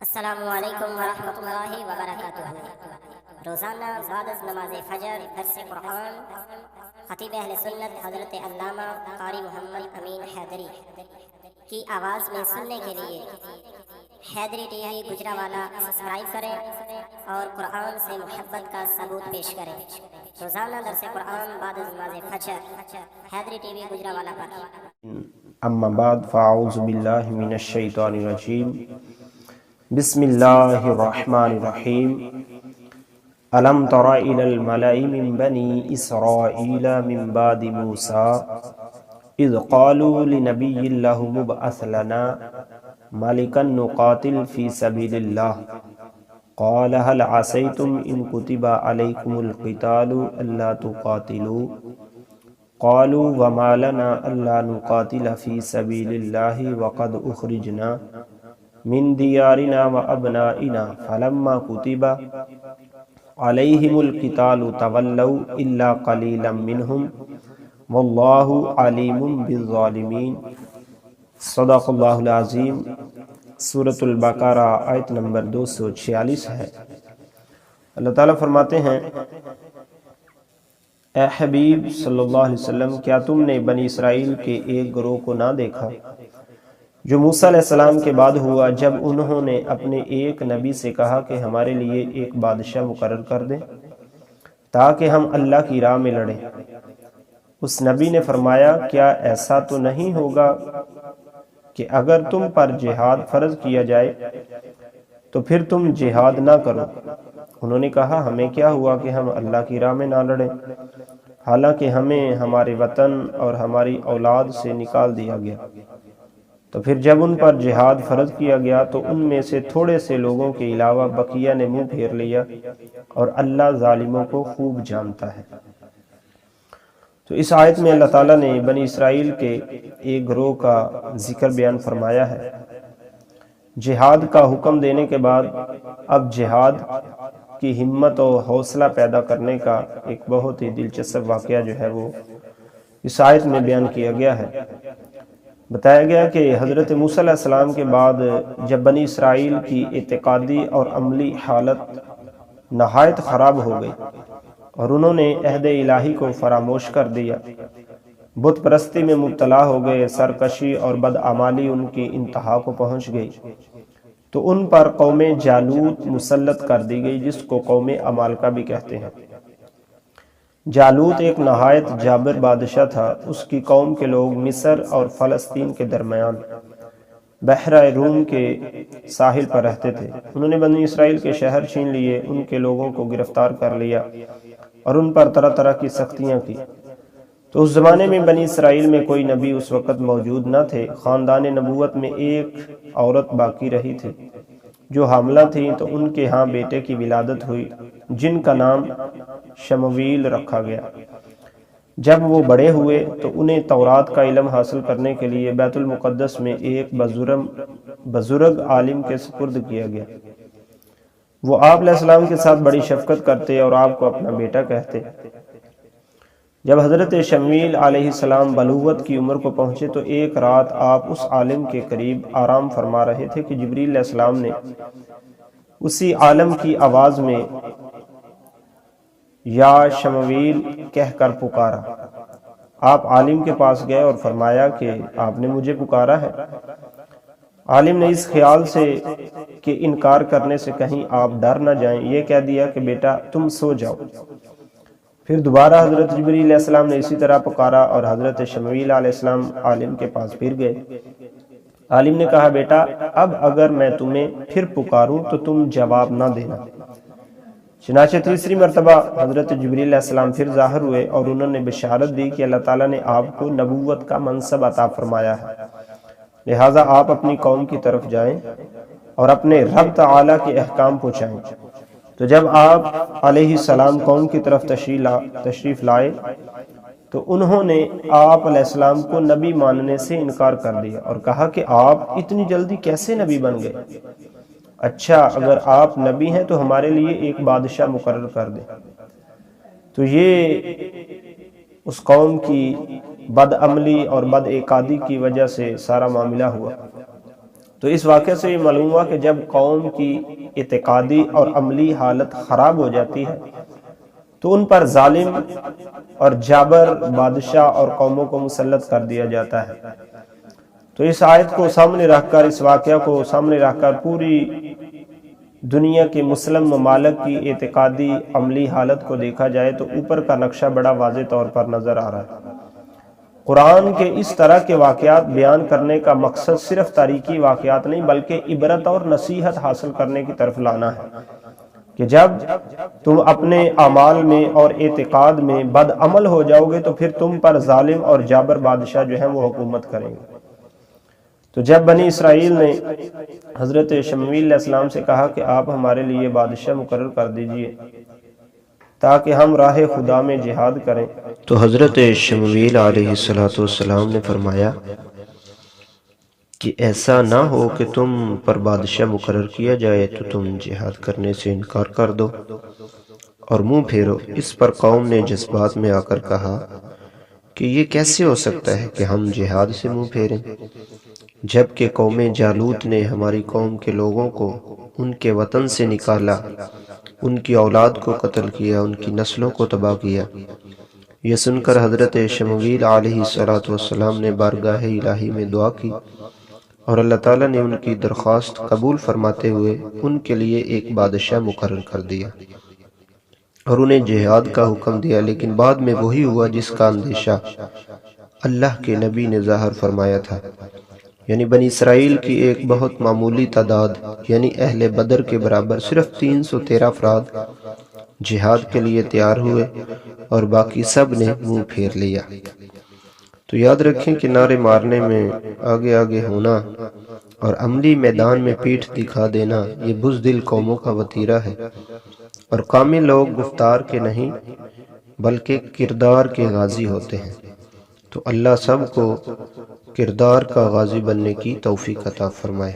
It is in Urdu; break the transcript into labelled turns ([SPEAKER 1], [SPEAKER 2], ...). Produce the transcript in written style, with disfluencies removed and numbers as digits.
[SPEAKER 1] السلام علیکم ورحمۃ اللہ وبرکاتہ۔ روزانہ بعد از نماز فجر درس قرآن خطیب اہل سنت حضرت علامہ قاری محمد امین حیدری کی آواز میں سننے کے لیے حیدری ٹی وی گجرانوالہ سبسکرائب کریں اور قرآن سے محبت کا ثبوت پیش کریں۔ روزانہ درس قرآن بعد از نماز فجر حیدری ٹی وی گجرانوالہ پر۔
[SPEAKER 2] اما بعد فاعوذ باللہ من الشیطان الرجیم بسم اللہ الرحمن الرحیم الم تر الی الملأ من بنی اسرائیل من بعد موسیٰ اذ قالوا لنبی اللہ مبعث لنا ملکا نقاتل فی سبیل اللہ قال هل عسیتم ان كتب علیکم القتال الا تقاتلوا قالوا وما لنا الا نقاتل في سبيل الله وقد اخرجنا من ديارنا وابنائنا فلما كتب عليهم القتال تولوا الا قليلا منهم والله عليم بالظالمين۔ صدق اللہ العظیم۔ سورۃ البقرہ آیت نمبر 246 ہے۔ اللہ تعالیٰ فرماتے ہیں، اے حبیب صلی اللہ علیہ وسلم، کیا تم نے بنی اسرائیل کے ایک گروہ کو نہ دیکھا جو موسیٰ علیہ السلام کے بعد ہوا، جب انہوں نے اپنے ایک نبی سے کہا کہ ہمارے لیے ایک بادشاہ مقرر کر دیں تاکہ ہم اللہ کی راہ میں لڑیں۔ اس نبی نے فرمایا، کیا ایسا تو نہیں ہوگا کہ اگر تم پر جہاد فرض کیا جائے تو پھر تم جہاد نہ کرو؟ انہوں نے کہا، ہمیں کیا ہوا کہ ہم اللہ کی راہ میں نہ لڑیں، حالانکہ ہمیں ہمارے وطن اور ہماری اولاد سے نکال دیا گیا۔ تو پھر جب ان پر جہاد فرض کیا گیا تو ان میں سے تھوڑے سے لوگوں کے علاوہ بقیہ نے منہ پھیر لیا، اور اللہ ظالموں کو خوب جانتا ہے۔ تو اس آیت میں اللہ تعالیٰ نے بنی اسرائیل کے ایک گروہ کا ذکر بیان فرمایا ہے۔ جہاد کا حکم دینے کے بعد اب جہاد کی ہمت و حوصلہ پیدا کرنے کا ایک بہت ہی دلچسپ واقعہ جو ہے وہ اس آیت میں بیان کیا گیا ہے۔ بتایا گیا کہ حضرت موسیٰ علیہ السلام کے بعد جب بنی اسرائیل کی اعتقادی اور عملی حالت نہایت خراب ہو گئی اور انہوں نے عہد الہی کو فراموش کر دیا، بت پرستی میں مبتلا ہو گئے، سرکشی اور بدعمالی ان کی انتہا کو پہنچ گئی، تو ان پر قوم جالوت مسلط کر دی گئی، جس کو قوم عمالقہ بھی کہتے ہیں۔ جالوت ایک نہایت جابر بادشاہ تھا۔ اس کی قوم کے لوگ مصر اور فلسطین کے درمیان بحیرہ روم کے ساحل پر رہتے تھے۔ انہوں نے بنی اسرائیل کے شہر چھین لیے، ان کے لوگوں کو گرفتار کر لیا اور ان پر طرح طرح کی سختیاں کی۔ تو اس زمانے میں بنی اسرائیل میں کوئی نبی اس وقت موجود نہ تھے۔ خاندان نبوت میں ایک عورت باقی رہی تھی جو حاملہ تھی، تو ان کے ہاں بیٹے کی ولادت ہوئی جن کا نام شمویل رکھا گیا۔ جب وہ بڑے ہوئے تو انہیں تورات کا علم حاصل کرنے کے لیے بیت المقدس میں ایک بزرگ عالم کے سپرد کیا گیا۔ وہ آپ علیہ السلام کے ساتھ بڑی شفقت کرتے اور آپ کو اپنا بیٹا کہتے۔ جب حضرت شمویل علیہ السلام بلوغت کی عمر کو پہنچے تو ایک رات آپ اس عالم کے قریب آرام فرما رہے تھے کہ جبریل علیہ السلام نے اسی عالم کی آواز میں یا شمویل کہہ کر پکارا۔ آپ عالم کے پاس گئے اور فرمایا کہ آپ نے مجھے پکارا ہے۔ عالم نے اس خیال سے کہ انکار کرنے سے کہیں آپ ڈر نہ جائیں یہ کہہ دیا کہ بیٹا تم سو جاؤ۔ پھر دوبارہ حضرت جبریل علیہ السلام نے اسی طرح پکارا اور حضرت شمویل علیہ السلام عالم کے پاس پھر گئے۔ عالم نے کہا، بیٹا اب اگر میں تمہیں پھر پکاروں تو تم جواب نہ دینا۔ چنانچہ تیسری مرتبہ حضرت جبریل علیہ السلام پھر ظاہر ہوئے اور انہوں نے بشارت دی کہ اللہ تعالیٰ نے آپ کو نبوت کا منصب عطا فرمایا ہے، لہٰذا آپ اپنی قوم کی طرف جائیں اور اپنے رب تعالیٰ کے احکام پہنچائیں۔ تو جب آپ علیہ السلام قوم کی طرف تشریف لائے تو انہوں نے آپ علیہ السلام کو نبی ماننے سے انکار کر دیا اور کہا کہ آپ اتنی جلدی کیسے نبی بن گئے؟ اچھا، اگر آپ نبی ہیں تو ہمارے لیے ایک بادشاہ مقرر کر دیں۔ تو یہ اس قوم کی بدعملی اور بد اعتقادی کی وجہ سے سارا معاملہ ہوا۔ تو تو اس واقعے سے یہ معلوم ہوا کہ جب قوم کی اعتقادی اور عملی حالت خراب ہو جاتی ہے تو ان پر ظالم اور جابر بادشاہ اور قوموں کو مسلط کر دیا جاتا ہے۔ تو اس آیت کو سامنے رکھ کر، اس واقعہ کو سامنے رکھ کر پوری دنیا کے مسلم ممالک کی اعتقادی عملی حالت کو دیکھا جائے تو اوپر کا نقشہ بڑا واضح طور پر نظر آ رہا ہے۔ قرآن کے اس طرح کے واقعات بیان کرنے کا مقصد صرف تاریخی واقعات نہیں بلکہ عبرت اور نصیحت حاصل کرنے کی طرف لانا ہے کہ جب تم اپنے اعمال میں اور اعتقاد میں بد عمل ہو جاؤ گے تو پھر تم پر ظالم اور جابر بادشاہ جو ہیں وہ حکومت کریں گے۔ تو جب بنی اسرائیل نے حضرت شمویل علیہ السلام سے کہا کہ آپ ہمارے لیے بادشاہ مقرر کر دیجئے تاکہ ہم راہ خدا میں جہاد کریں،
[SPEAKER 3] تو حضرت شمویل علیہ السلام نے فرمایا کہ ایسا نہ ہو کہ تم پر بادشاہ مقرر کیا جائے تو تم جہاد کرنے سے انکار کر دو اور منہ پھیرو۔ اس پر قوم نے جذبات میں آ کر کہا کہ یہ کیسے ہو سکتا ہے کہ ہم جہاد سے منہ پھیریں، جبکہ قوم جالوت نے ہماری قوم کے لوگوں کو ان کے وطن سے نکالا، ان کی اولاد کو قتل کیا، ان کی نسلوں کو تباہ کیا۔ یہ سن کر حضرت شمویل علیہ السلام نے بارگاہ الہی میں دعا کی اور اللہ تعالیٰ نے ان کی درخواست قبول فرماتے ہوئے ان کے لیے ایک بادشاہ مقرر کر دیا اور انہیں جہاد کا حکم دیا، لیکن بعد میں وہی ہوا جس کا اندیشہ اللہ کے نبی نے ظاہر فرمایا تھا، یعنی بنی اسرائیل کی ایک بہت معمولی تعداد یعنی اہل بدر کے برابر صرف 313 افراد جہاد کے لیے تیار ہوئے اور باقی سب نے منہ پھیر لیا۔ تو یاد رکھیں کہ نعرے مارنے میں آگے آگے ہونا اور عملی میدان میں پیٹھ دکھا دینا یہ بزدل قوموں کا وتیرہ ہے، اور کامل لوگ گفتار کے نہیں بلکہ کردار کے غازی ہوتے ہیں۔ تو اللہ سب کو کردار کا غازی بننے کی توفیق عطا فرمائے۔